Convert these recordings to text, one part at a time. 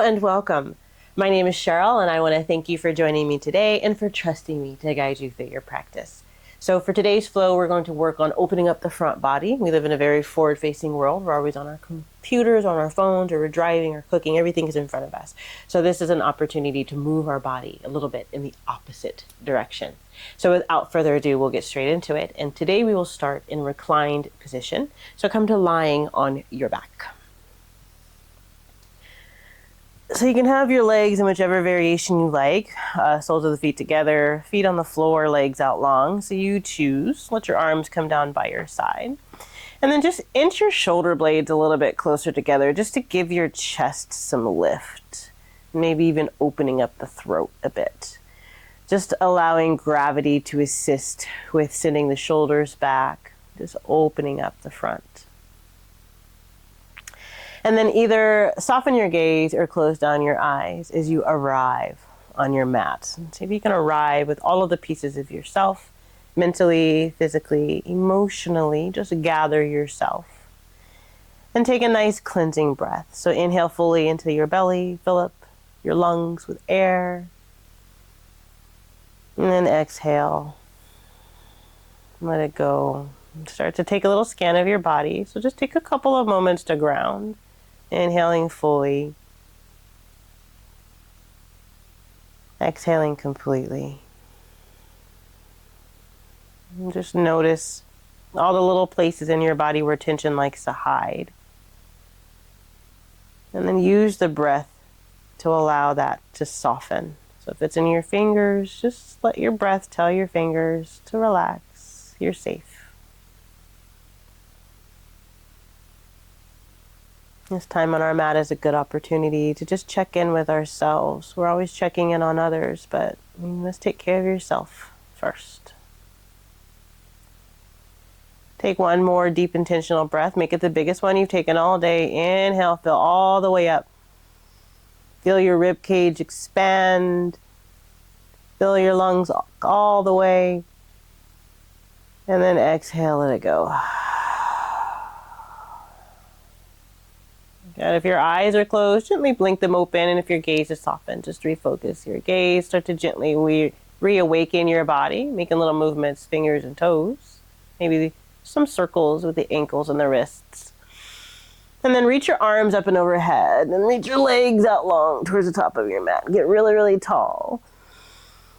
and welcome. My name is Charyl, and I want to thank you for joining me today and for trusting me to guide you through your practice. So for today's flow, we're going to work on opening up the front body. We live in a very forward-facing world. We're always on our computers, on our phones, or we're driving or cooking. Everything is in front of us. So this is an opportunity to move our body a little bit in the opposite direction. So without further ado, we'll get straight into it. And today we will start in reclined position. So come to lying on your back. So you can have your legs in whichever variation you like, soles of the feet together, feet on the floor, legs out long. So you choose. Let your arms come down by your side. And then just inch your shoulder blades a little bit closer together just to give your chest some lift. Maybe even opening up the throat a bit. Just allowing gravity to assist with sending the shoulders back, just opening up the front. And then either soften your gaze or close down your eyes as you arrive on your mat. And see if you can arrive with all of the pieces of yourself, mentally, physically, emotionally. Just gather yourself. And take a nice cleansing breath. So inhale fully into your belly, fill up your lungs with air. And then exhale. Let it go. Start to take a little scan of your body. So just take a couple of moments to ground. Inhaling fully. Exhaling completely. And just notice all the little places in your body where tension likes to hide. And then use the breath to allow that to soften. So if it's in your fingers, just let your breath tell your fingers to relax. You're safe. This time on our mat is a good opportunity to just check in with ourselves. We're always checking in on others, but you must take care of yourself first. Take one more deep intentional breath. Make it the biggest one you've taken all day. Inhale, fill all the way up. Feel your rib cage expand. Fill your lungs all the way. And then exhale, let it go. And if your eyes are closed, gently blink them open. And if your gaze is softened, just refocus your gaze. Start to gently reawaken your body, making little movements, fingers and toes. Maybe some circles with the ankles and the wrists. And then reach your arms up and overhead. And reach your legs out long towards the top of your mat. Get really, really tall.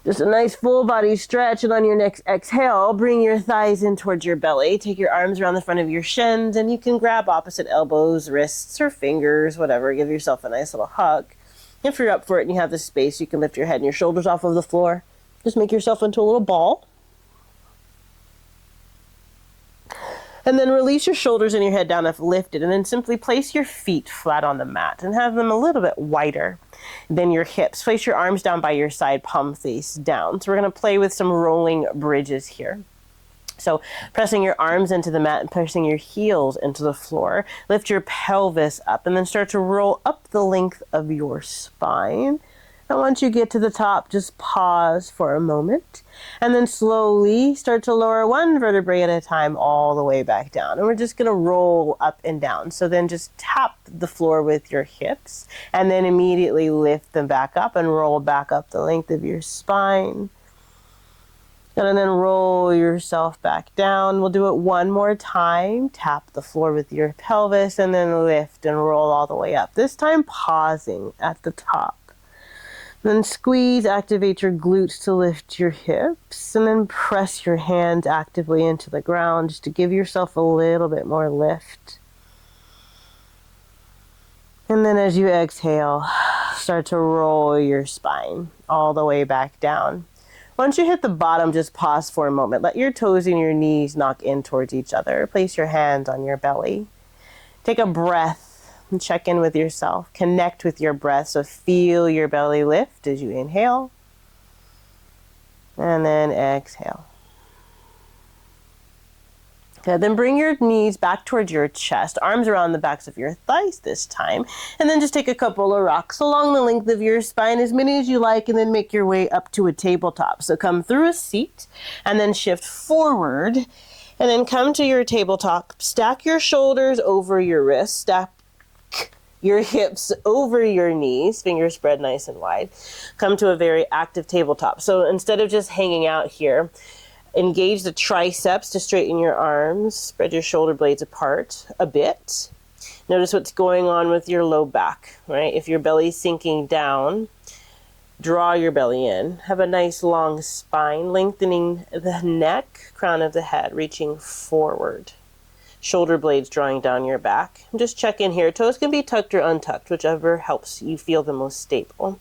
Just a nice full body stretch, and on your next exhale, bring your thighs in towards your belly. Take your arms around the front of your shins, and you can grab opposite elbows, wrists, or fingers, whatever. Give yourself a nice little hug. If you're up for it and you have the space, you can lift your head and your shoulders off of the floor. Just make yourself into a little ball. And then release your shoulders and your head down if lifted, and then simply place your feet flat on the mat and have them a little bit wider than your hips. Place your arms down by your side, palm face down. So we're going to play with some rolling bridges here. So pressing your arms into the mat and pressing your heels into the floor. Lift your pelvis up and then start to roll up the length of your spine. And once you get to the top, just pause for a moment and then slowly start to lower one vertebrae at a time all the way back down. And we're just going to roll up and down. So then just tap the floor with your hips and then immediately lift them back up and roll back up the length of your spine. And then roll yourself back down. We'll do it one more time. Tap the floor with your pelvis and then lift and roll all the way up. This time pausing at the top. Then squeeze, activate your glutes to lift your hips, and then press your hands actively into the ground just to give yourself a little bit more lift. And then as you exhale, start to roll your spine all the way back down. Once you hit the bottom, just pause for a moment. Let your toes and your knees knock in towards each other. Place your hands on your belly. Take a breath. And check in with yourself. Connect with your breath. So feel your belly lift as you inhale. And then exhale. Okay, then bring your knees back towards your chest. Arms around the backs of your thighs this time. And then just take a couple of rocks along the length of your spine, as many as you like, and then make your way up to a tabletop. So come through a seat and then shift forward. And then come to your tabletop. Stack your shoulders over your wrists. Stack your hips over your knees, fingers spread nice and wide. Come to a very active tabletop. So instead of just hanging out here, engage the triceps to straighten your arms, spread your shoulder blades apart a bit. Notice what's going on with your low back, right? If your belly's sinking down, draw your belly in. Have a nice long spine, lengthening the neck, crown of the head, reaching forward. Shoulder blades drawing down your back. Just check in here. Toes can be tucked or untucked, whichever helps you feel the most stable.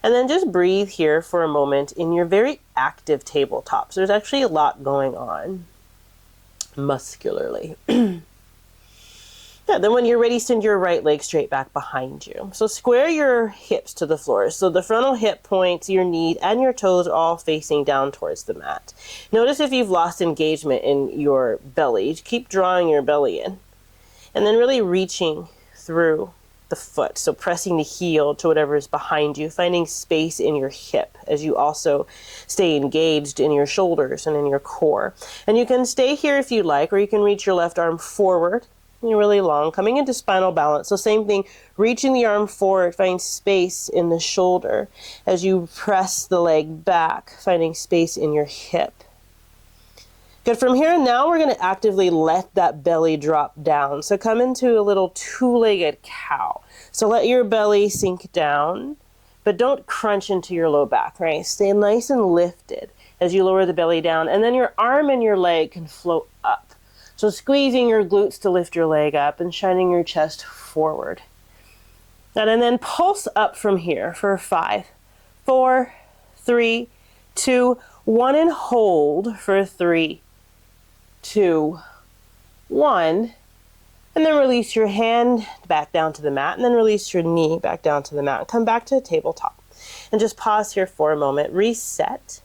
And then just breathe here for a moment in your very active tabletop. So there's actually a lot going on muscularly. Yeah, then when you're ready, send your right leg straight back behind you. So square your hips to the floor. So the frontal hip points, your knee, and your toes all facing down towards the mat. Notice if you've lost engagement in your belly, keep drawing your belly in. And then really reaching through the foot. So pressing the heel to whatever is behind you, finding space in your hip as you also stay engaged in your shoulders and in your core. And you can stay here if you like, or you can reach your left arm forward. You're really long, coming into spinal balance. So same thing, reaching the arm forward, finding space in the shoulder as you press the leg back, finding space in your hip. Good, from here now we're going to actively let that belly drop down. So come into a little two-legged cow. So let your belly sink down, but don't crunch into your low back, right? Stay nice and lifted as you lower the belly down, and then your arm and your leg can float up. So squeezing your glutes to lift your leg up and shining your chest forward. And then pulse up from here for 5, 4, 3, 2, 1, and hold for 3, 2, 1. And then release your hand back down to the mat, and then release your knee back down to the mat. Come back to the tabletop. And just pause here for a moment. Reset.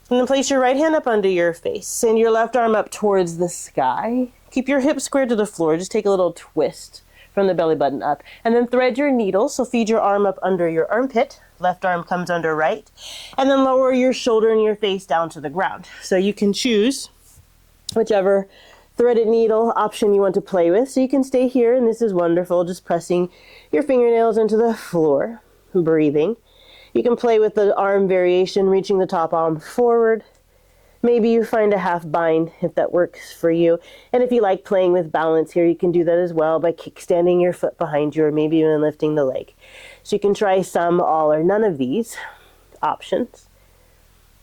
And then place your right hand up under your face. Send your left arm up towards the sky. Keep your hips squared to the floor. Just take a little twist from the belly button up. And then thread your needle. So feed your arm up under your armpit. Left arm comes under right. And then lower your shoulder and your face down to the ground. So you can choose whichever threaded needle option you want to play with. So you can stay here, and this is wonderful. Just pressing your fingernails into the floor. Breathing. You can play with the arm variation, reaching the top arm forward. Maybe you find a half bind if that works for you. And if you like playing with balance here, you can do that as well by kickstanding your foot behind you, or maybe even lifting the leg. So you can try some, all, or none of these options.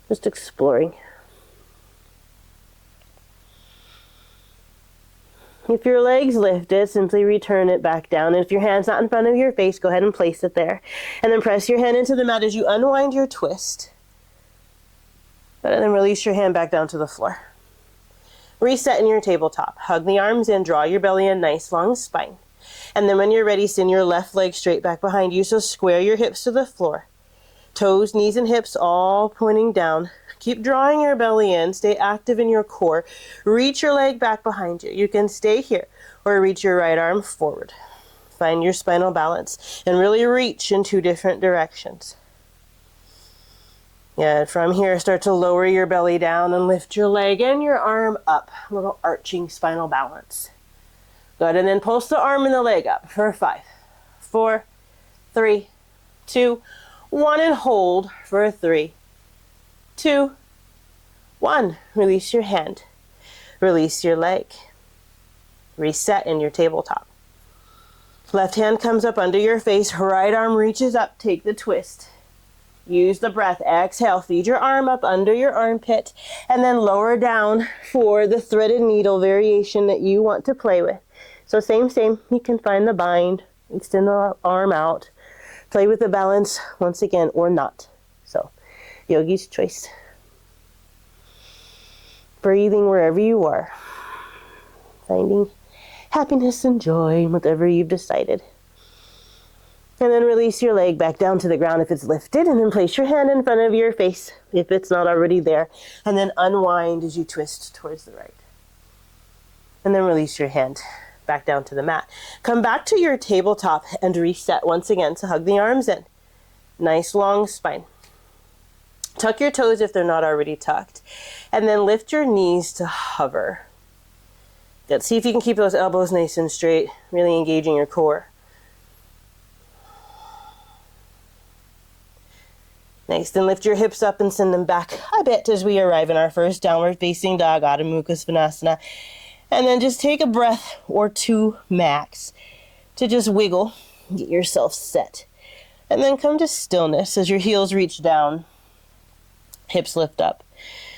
Just exploring. If your leg's lifted, simply return it back down. And if your hand's not in front of your face, go ahead and place it there. And then press your hand into the mat as you unwind your twist. And then release your hand back down to the floor. Reset in your tabletop. Hug the arms in, draw your belly in, nice long spine. And then when you're ready, send your left leg straight back behind you. So square your hips to the floor. Toes, knees, and hips all pointing down. Keep drawing your belly in. Stay active in your core. Reach your leg back behind you. You can stay here or reach your right arm forward. Find your spinal balance and really reach in 2 different directions. Yeah, from here, start to lower your belly down and lift your leg and your arm up. A little arching spinal balance. Good, and then pulse the arm and the leg up for 5, 4, 3, 2, 1, and hold for 3, 2, 1. Release your hand. Release your leg. Reset in your tabletop. Left hand comes up under your face. Right arm reaches up. Take the twist. Use the breath. Exhale. Feed your arm up under your armpit. And then lower down for the threaded needle variation that you want to play with. So same. You can find the bind. Extend the arm out. Play with the balance once again, or not. So yogi's choice. Breathing wherever you are. Finding happiness and joy in whatever you've decided. And then release your leg back down to the ground if it's lifted, and then place your hand in front of your face if it's not already there. And then unwind as you twist towards the right. And then release your hand back down to the mat. Come back to your tabletop and reset once again. So hug the arms in. Nice long spine. Tuck your toes if they're not already tucked. And then lift your knees to hover. Good. See if you can keep those elbows nice and straight, really engaging your core. Nice. Then lift your hips up and send them back a bit as we arrive in our first downward facing dog, Adho Mukha Svanasana. And then just take a breath or two max to just wiggle, get yourself set. And then come to stillness as your heels reach down, hips lift up.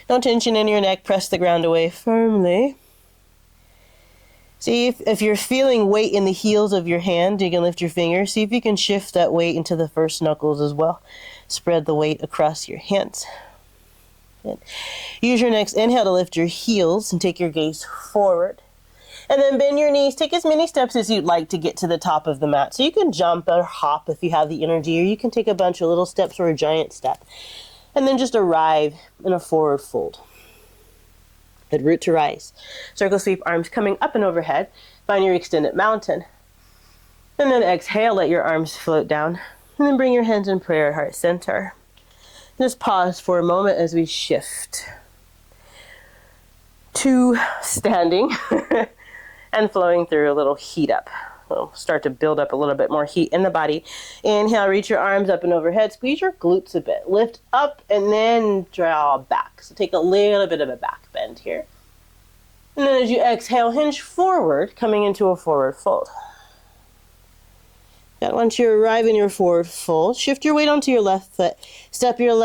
No tension in your neck, press the ground away firmly. See if you're feeling weight in the heels of your hand, you can lift your fingers. See if you can shift that weight into the first knuckles as well. Spread the weight across your hands. Good. Use your next inhale to lift your heels and take your gaze forward. And then bend your knees. Take as many steps as you'd like to get to the top of the mat. So you can jump or hop if you have the energy, or you can take a bunch of little steps or a giant step. And then just arrive in a forward fold. Good. Root to rise. Circle sweep, arms coming up and overhead. Find your extended mountain. And then exhale, let your arms float down. And then bring your hands in prayer at heart center. Just pause for a moment as we shift to standing and flowing through a little heat up. We'll start to build up a little bit more heat in the body. Inhale, reach your arms up and overhead. Squeeze your glutes a bit. Lift up and then draw back. So take a little bit of a back bend here. And then as you exhale, hinge forward, coming into a forward fold. Now, once you arrive in your forward fold, shift your weight onto your left foot. Shift your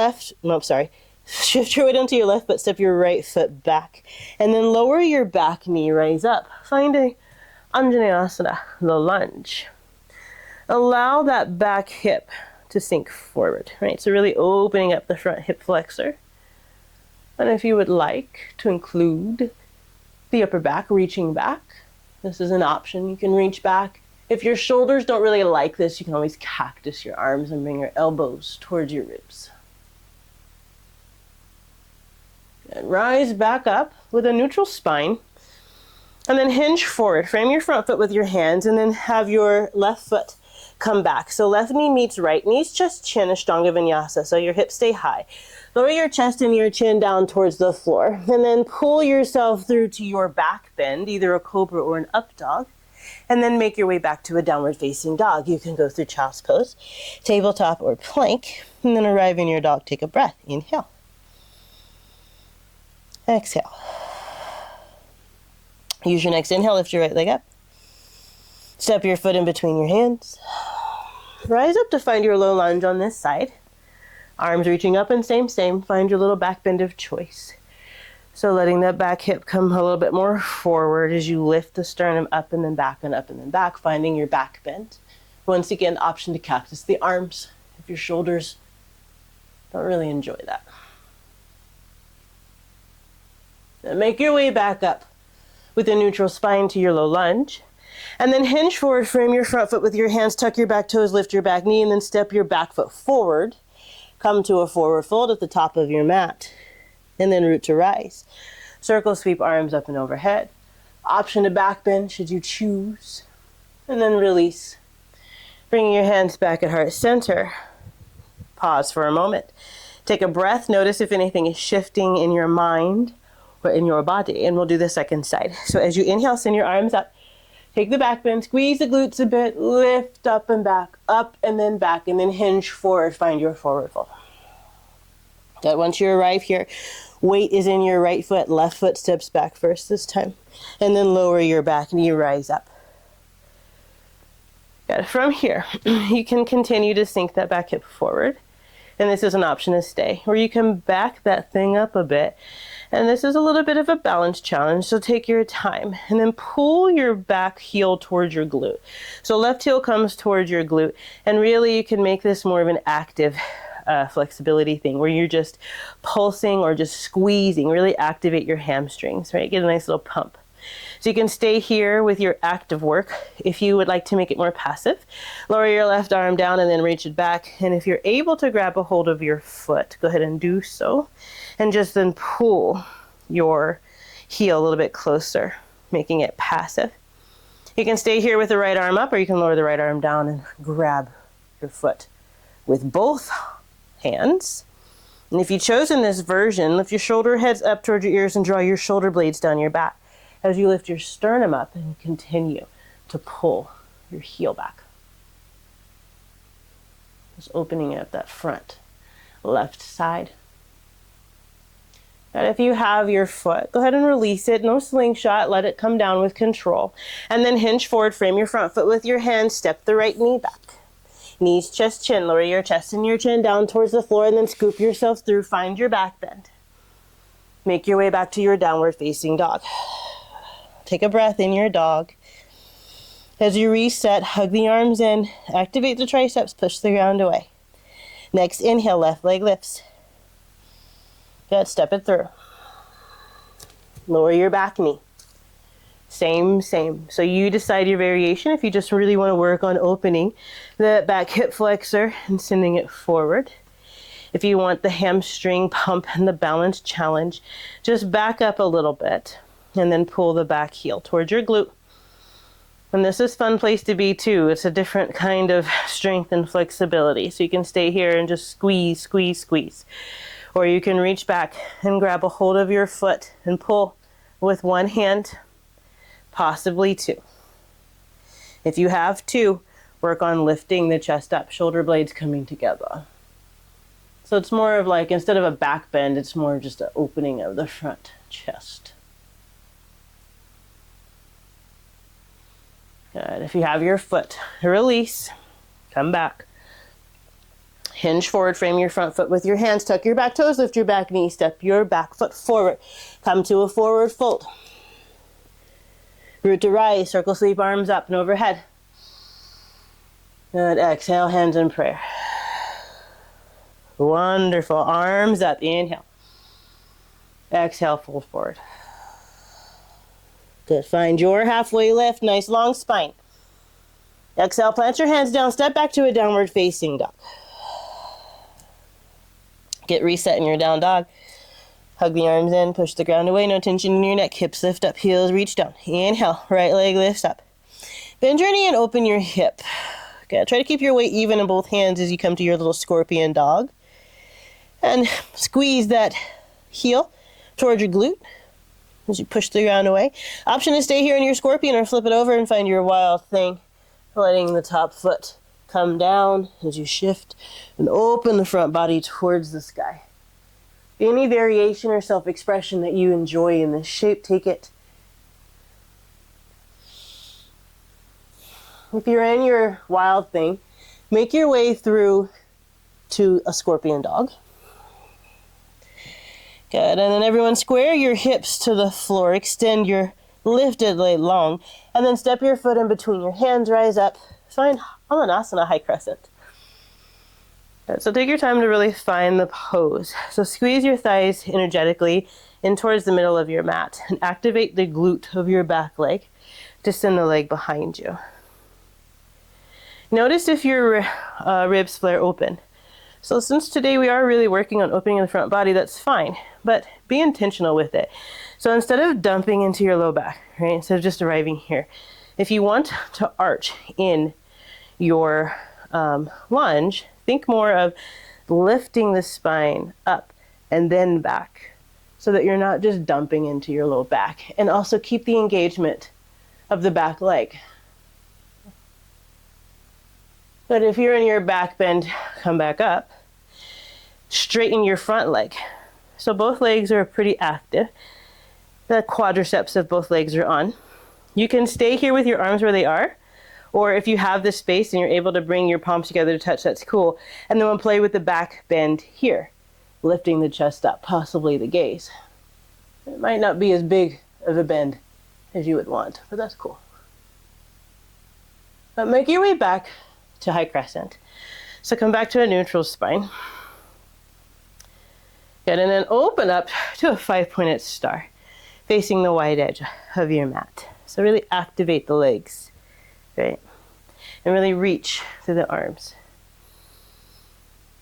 weight onto your left foot, step your right foot back. And then lower your back knee, rise up. Find a Anjaneyasana, the lunge. Allow that back hip to sink forward, right? So really opening up the front hip flexor. And if you would like to include the upper back, reaching back, this is an option. You can reach back. If your shoulders don't really like this, you can always cactus your arms and bring your elbows towards your ribs. And rise back up with a neutral spine. And then hinge forward. Frame your front foot with your hands and then have your left foot come back. So left knee meets right. Knees, chest, chin, Ashtanga Vinyasa. So your hips stay high. Lower your chest and your chin down towards the floor. And then pull yourself through to your back bend, either a cobra or an up dog. And then make your way back to a downward facing dog. You can go through child's pose, tabletop, or plank. And then arrive in your dog. Take a breath. Inhale. Exhale. Use your next inhale, lift your right leg up. Step your foot in between your hands. Rise up to find your low lunge on this side. Arms reaching up and same. Find your little back bend of choice. So letting that back hip come a little bit more forward as you lift the sternum up and then back and up and then back, finding your back bend. Once again, the option to cactus the arms if your shoulders don't really enjoy that. Then make your way back up with a neutral spine to your low lunge. And then hinge forward, frame your front foot with your hands, tuck your back toes, lift your back knee, and then step your back foot forward. Come to a forward fold at the top of your mat. And then root to rise. Circle sweep, arms up and overhead. Option to back bend should you choose. And then release. Bringing your hands back at heart center. Pause for a moment. Take a breath. Notice if anything is shifting in your mind or in your body. And we'll do the second side. So as you inhale, send your arms up. Take the back bend, squeeze the glutes a bit, lift up and back, and then hinge forward, find your forward fold. That once you arrive here, weight is in your right foot, left foot steps back first this time. And then lower your back knee, rise up. Good. From here, you can continue to sink that back hip forward. And this is an option to stay. Or you can back that thing up a bit. And this is a little bit of a balance challenge, so take your time. And then pull your back heel towards your glute. So left heel comes towards your glute. And really you can make this more of an active flexibility thing where you're just pulsing or just squeezing. Really activate your hamstrings, right? Get a nice little pump. So you can stay here with your active work. If you would like to make it more passive, lower your left arm down and then reach it back. And if you're able to grab a hold of your foot, go ahead and do so. And just then pull your heel a little bit closer, making it passive. You can stay here with the right arm up, or you can lower the right arm down and grab your foot with both hands. And if you chose in this version, lift your shoulder heads up towards your ears and draw your shoulder blades down your back. as you lift your sternum up and continue to pull your heel back. Just opening up that front left side. And if you have your foot, go ahead and release it. No slingshot. Let it come down with control. And then hinge forward, frame your front foot with your hand. Step the right knee back. Knees, chest, chin. Lower your chest and your chin down towards the floor and then scoop yourself through. Find your back bend. Make your way back to your downward facing dog. Take a breath in your dog. As you reset, hug the arms in. Activate the triceps. Push the ground away. Next inhale, left leg lifts. Good, step it through. Lower your back knee. Same. So you decide your variation. If you just really want to work on opening the back hip flexor and sending it forward. If you want the hamstring pump and the balance challenge, just back up a little bit and then pull the back heel towards your glute. And this is a fun place to be too. It's a different kind of strength and flexibility. So you can stay here and just squeeze, squeeze, squeeze. Or you can reach back and grab a hold of your foot and pull with one hand, possibly two. If you have two, work on lifting the chest up, shoulder blades coming together. So it's more of like, instead of a back bend, it's more just an opening of the front chest. Good. If you have your foot, release, come back. Hinge forward, frame your front foot with your hands, tuck your back toes, lift your back knee, step your back foot forward. Come to a forward fold. Root to rise, circle sweep arms up and overhead. Good, exhale, hands in prayer. Wonderful, arms up, inhale. Exhale, fold forward. Good, find your halfway lift, nice long spine. Exhale, plant your hands down, step back to a downward facing dog. Get reset in your down dog. Hug the arms in, push the ground away, no tension in your neck. Hips lift up, heels reach down. Inhale, right leg lifts up. Bend your knee and open your hip. Good. Try to keep your weight even in both hands as you come to your little scorpion dog. And squeeze that heel towards your glute as you push the ground away. Option to stay here in your scorpion or flip it over and find your wild thing. Letting the top foot come down as you shift and open the front body towards the sky. Any variation or self-expression that you enjoy in this shape, take it. If you're in your wild thing, make your way through to a scorpion dog. Good, and then everyone square your hips to the floor, extend your lifted leg long, and then step your foot in between your hands, rise up, find Hamanasana, high crescent. Good, so take your time to really find the pose. So squeeze your thighs energetically in towards the middle of your mat and activate the glute of your back leg to send the leg behind you. Notice if your ribs flare open. So since today we are really working on opening the front body, that's fine, but be intentional with it. So instead of dumping into your low back, right, instead of just arriving here, if you want to arch in your lunge, think more of lifting the spine up and then back so that you're not just dumping into your low back. And also keep the engagement of the back leg. But if you're in your back bend, come back up. Straighten your front leg. So both legs are pretty active. The quadriceps of both legs are on. You can stay here with your arms where they are, or if you have the space and you're able to bring your palms together to touch, that's cool. And then we'll play with the back bend here, lifting the chest up, possibly the gaze. It might not be as big of a bend as you would want, but that's cool. But make your way back to high crescent. So come back to a neutral spine. Good, and then open up to a 5-pointed star, facing the wide edge of your mat. So really activate the legs, right? And really reach through the arms.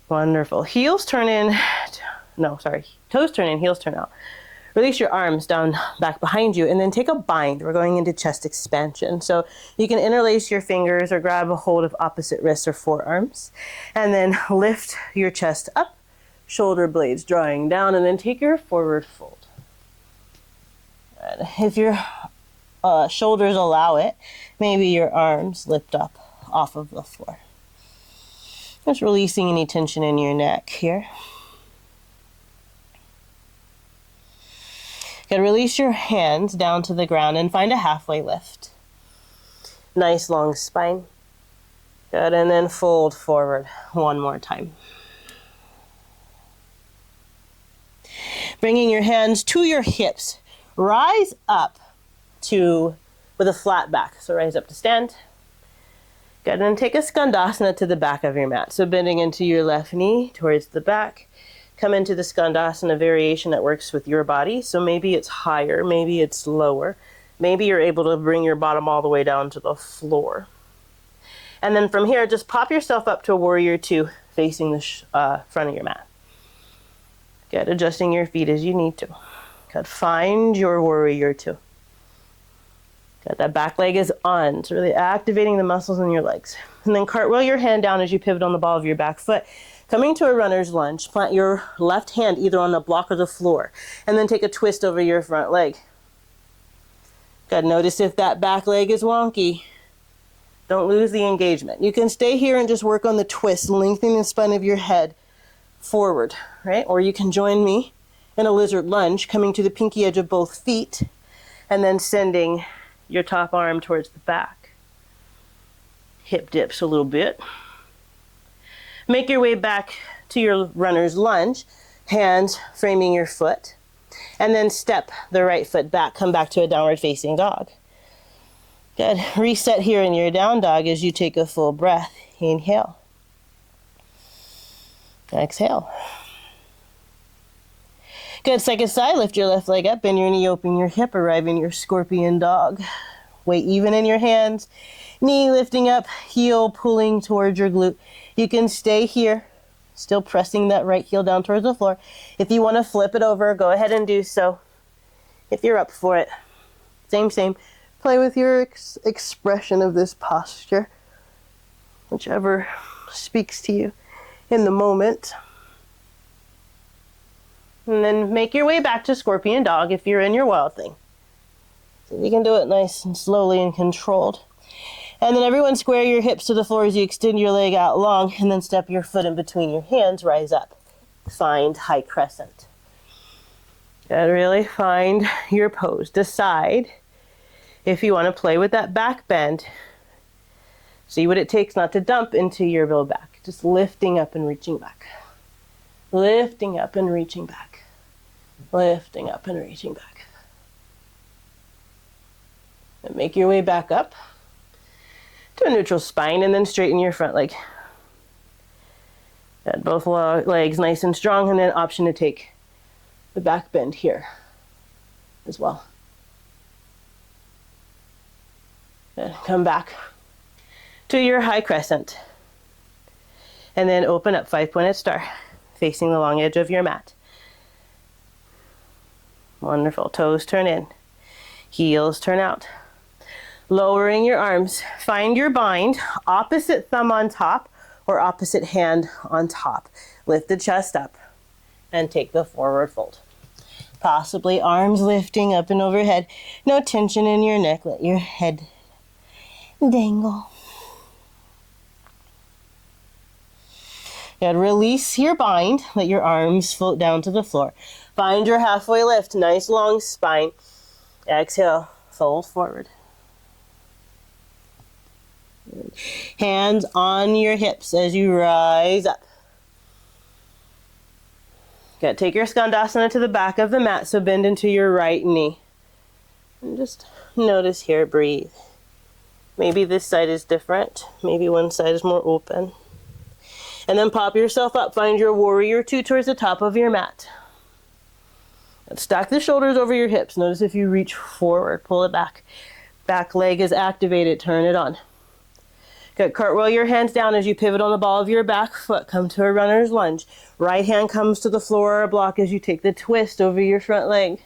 Wonderful. Heels turn in, toes turn in, heels turn out. Release your arms down back behind you and then take a bind. We're going into chest expansion. So you can interlace your fingers or grab a hold of opposite wrists or forearms and then lift your chest up, shoulder blades drawing down, and then take your forward fold. Good. If your shoulders allow it, maybe your arms lift up off of the floor. Just releasing any tension in your neck here. Good. Release your hands down to the ground and find a halfway lift. Nice long spine. Good. And then fold forward one more time. Bringing your hands to your hips. Rise up with a flat back. So rise up to stand. Good. And then take a skandasana to the back of your mat. So bending into your left knee towards the back. Come into the skandasana variation that works with your body. So maybe it's higher, maybe it's lower. Maybe you're able to bring your bottom all the way down to the floor. And then from here, just pop yourself up to a warrior two, facing the front of your mat. Good. Adjusting your feet as you need to. Good. Find your warrior two. Good. That back leg is on. It's really activating the muscles in your legs. And then cartwheel your hand down as you pivot on the ball of your back foot. Coming to a runner's lunge, plant your left hand either on the block or the floor, and then take a twist over your front leg. Good. Notice if that back leg is wonky. Don't lose the engagement. You can stay here and just work on the twist, lengthening the spine of your head forward, right? Or you can join me in a lizard lunge, coming to the pinky edge of both feet, and then sending your top arm towards the back. Hip dips a little bit. Make your way back to your runner's lunge, hands framing your foot, and then step the right foot back. Come back to a downward facing dog. Good. Reset here in your down dog as you take a full breath. Inhale. Exhale. Good. Second side, lift your left leg up, bend your knee, open your hip, arrive in your scorpion dog. Weight even in your hands. Knee lifting up, heel pulling towards your glute. You can stay here, still pressing that right heel down towards the floor. If you want to flip it over, go ahead and do so. If you're up for it. Same. Play with your expression of this posture, whichever speaks to you in the moment. And then make your way back to scorpion dog if you're in your wild thing. So you can do it nice and slowly and controlled. And then everyone square your hips to the floor as you extend your leg out long, and then step your foot in between your hands, rise up. Find high crescent. Gotta really find your pose. Decide if you want to play with that back bend. See what it takes not to dump into your low back. Just lifting up and reaching back. Lifting up and reaching back. Lifting up and reaching back. And make your way back up to a neutral spine, and then straighten your front leg. Got both legs nice and strong, and then option to take the back bend here as well. And come back to your high crescent. And then open up, 5-pointed star, facing the long edge of your mat. Wonderful. Toes turn in. Heels turn out. Lowering your arms. Find your bind, opposite thumb on top or opposite hand on top. Lift the chest up and take the forward fold. Possibly arms lifting up and overhead. No tension in your neck. Let your head dangle. Good. Release your bind. Let your arms float down to the floor. Find your halfway lift. Nice long spine. Exhale. Fold forward. Hands on your hips as you rise up. Good. Take your skandasana to the back of the mat, so bend into your right knee. And just notice here, breathe. Maybe this side is different. Maybe one side is more open. And then pop yourself up. Find your warrior two towards the top of your mat. And stack the shoulders over your hips. Notice if you reach forward, pull it back. Back leg is activated. Turn it on. Good. Cartwheel your hands down as you pivot on the ball of your back foot. Come to a runner's lunge. Right hand comes to the floor or a block as you take the twist over your front leg.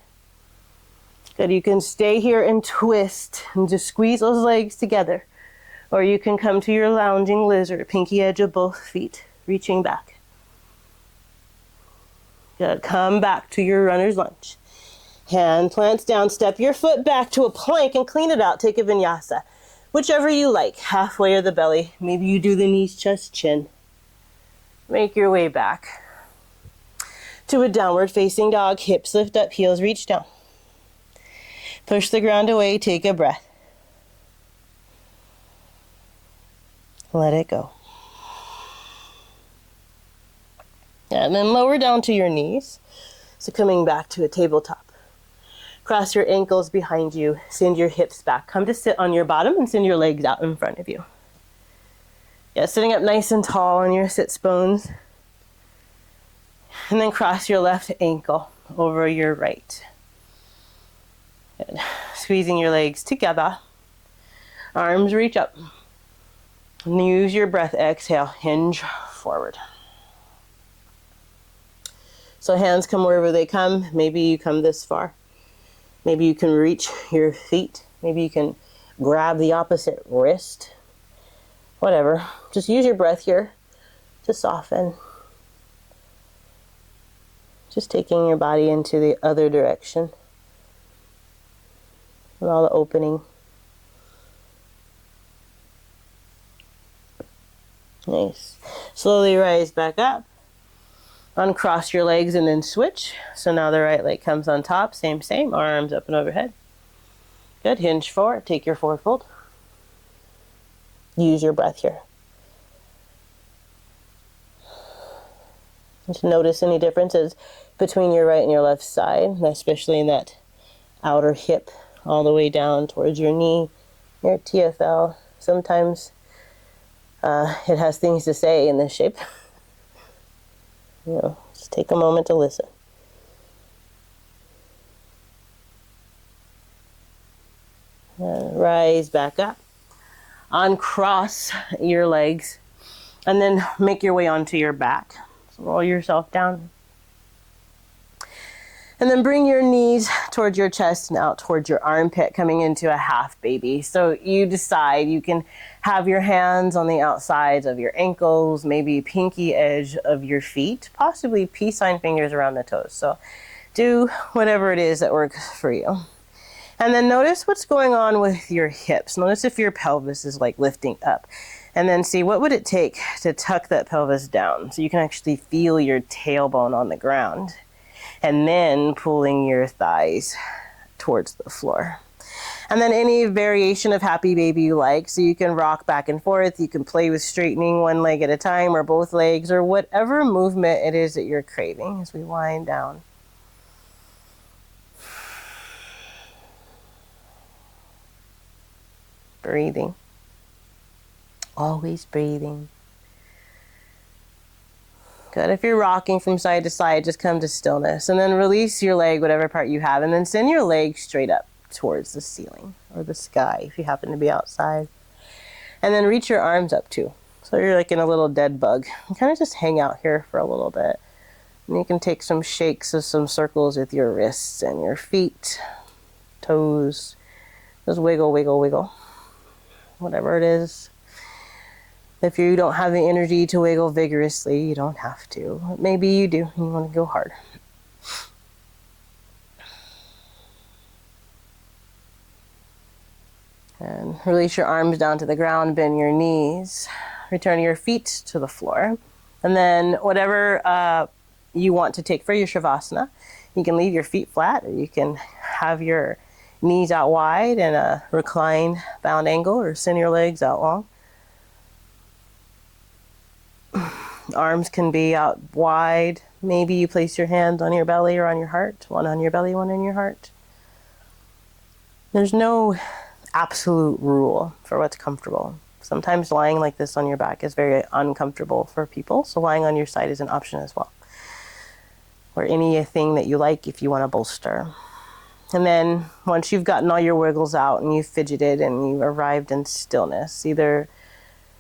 Good. You can stay here and twist and just squeeze those legs together. Or you can come to your lounging lizard, pinky edge of both feet, reaching back. Good. Come back to your runner's lunge. Hand plants down, step your foot back to a plank and clean it out. Take a vinyasa. Whichever you like, halfway or the belly. Maybe you do the knees, chest, chin. Make your way back to a downward facing dog. Hips lift up, heels reach down. Push the ground away, take a breath. Let it go. And then lower down to your knees. So coming back to a tabletop. Cross your ankles behind you. Send your hips back. Come to sit on your bottom and send your legs out in front of you. Yeah, sitting up nice and tall on your sits bones. And then cross your left ankle over your right. Good. Squeezing your legs together. Arms reach up. And use your breath. Exhale. Hinge forward. So hands come wherever they come. Maybe you come this far. Maybe you can reach your feet. Maybe you can grab the opposite wrist. Whatever. Just use your breath here to soften. Just taking your body into the other direction. With all the opening. Nice. Slowly rise back up. Uncross your legs and then switch. So now the right leg comes on top. Same. Arms up and overhead. Good. Hinge forward. Take your forward fold. Use your breath here. Just notice any differences between your right and your left side, especially in that outer hip all the way down towards your knee, your TFL. Sometimes it has things to say in this shape. Just take a moment to listen. And rise back up. Uncross your legs. And then make your way onto your back. So roll yourself down. And then bring your knees towards your chest and out towards your armpit, coming into a half baby. So you decide, you can have your hands on the outsides of your ankles, maybe pinky edge of your feet, possibly peace sign fingers around the toes. So do whatever it is that works for you. And then notice what's going on with your hips. Notice if your pelvis is like lifting up. And then see what would it take to tuck that pelvis down so you can actually feel your tailbone on the ground. And then pulling your thighs towards the floor. And then any variation of happy baby you like. So you can rock back and forth. You can play with straightening one leg at a time or both legs or whatever movement it is that you're craving as we wind down. Breathing. Always breathing. Good. If you're rocking from side to side, just come to stillness. And then release your leg, whatever part you have. And then send your leg straight up towards the ceiling or the sky if you happen to be outside. And then reach your arms up too. So you're like in a little dead bug. And kind of just hang out here for a little bit. And you can take some shakes of some circles with your wrists and your feet, toes. Just wiggle, wiggle, wiggle. Whatever it is. If you don't have the energy to wiggle vigorously, you don't have to. Maybe you do, and you want to go hard. And release your arms down to the ground, bend your knees. Return your feet to the floor. And then whatever you want to take for your Shavasana, you can leave your feet flat, or you can have your knees out wide in a reclined bound angle, or send your legs out long. Arms can be out wide. Maybe you place your hands on your belly or on your heart. One on your belly, one on your heart. There's no absolute rule for what's comfortable. Sometimes lying like this on your back is very uncomfortable for people, so lying on your side is an option as well. Or anything that you like if you want to bolster. And then once you've gotten all your wiggles out and you've fidgeted and you've arrived in stillness, either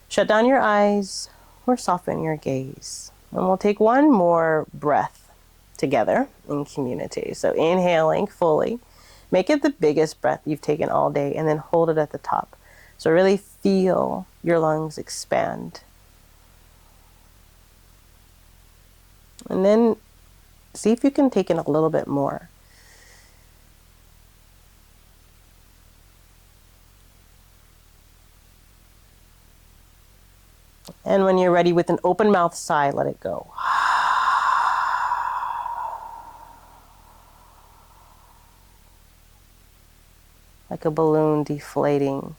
shut down your eyes or soften your gaze. And we'll take one more breath together in community. So inhaling fully. Make it the biggest breath you've taken all day and then hold it at the top. So really feel your lungs expand. And then see if you can take in a little bit more. And when you're ready with an open mouth sigh, let it go. Like a balloon deflating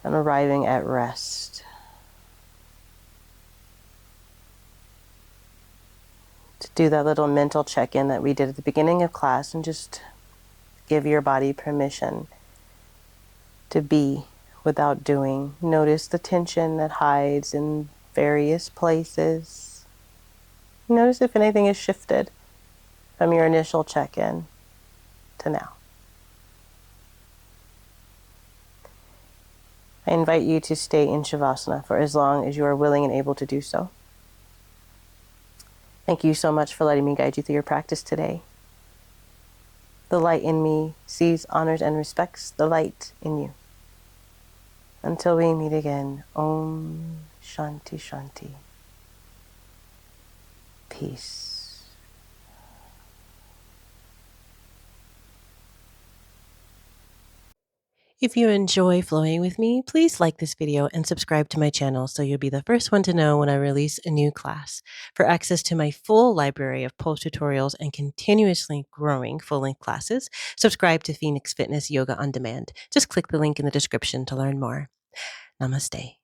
and arriving at rest. To do that little mental check-in that we did at the beginning of class and just give your body permission to be without doing. Notice the tension that hides in various places. Notice if anything has shifted from your initial check-in to now. I invite you to stay in Shavasana for as long as you are willing and able to do so. Thank you so much for letting me guide you through your practice today. The light in me sees, honors, and respects the light in you. Until we meet again, Om Shanti Shanti. Peace. If you enjoy flowing with me, please like this video and subscribe to my channel so you'll be the first one to know when I release a new class. For access to my full library of post tutorials and continuously growing full-length classes, subscribe to Phoenix Fitness Yoga on Demand. Just click the link in the description to learn more. Namaste.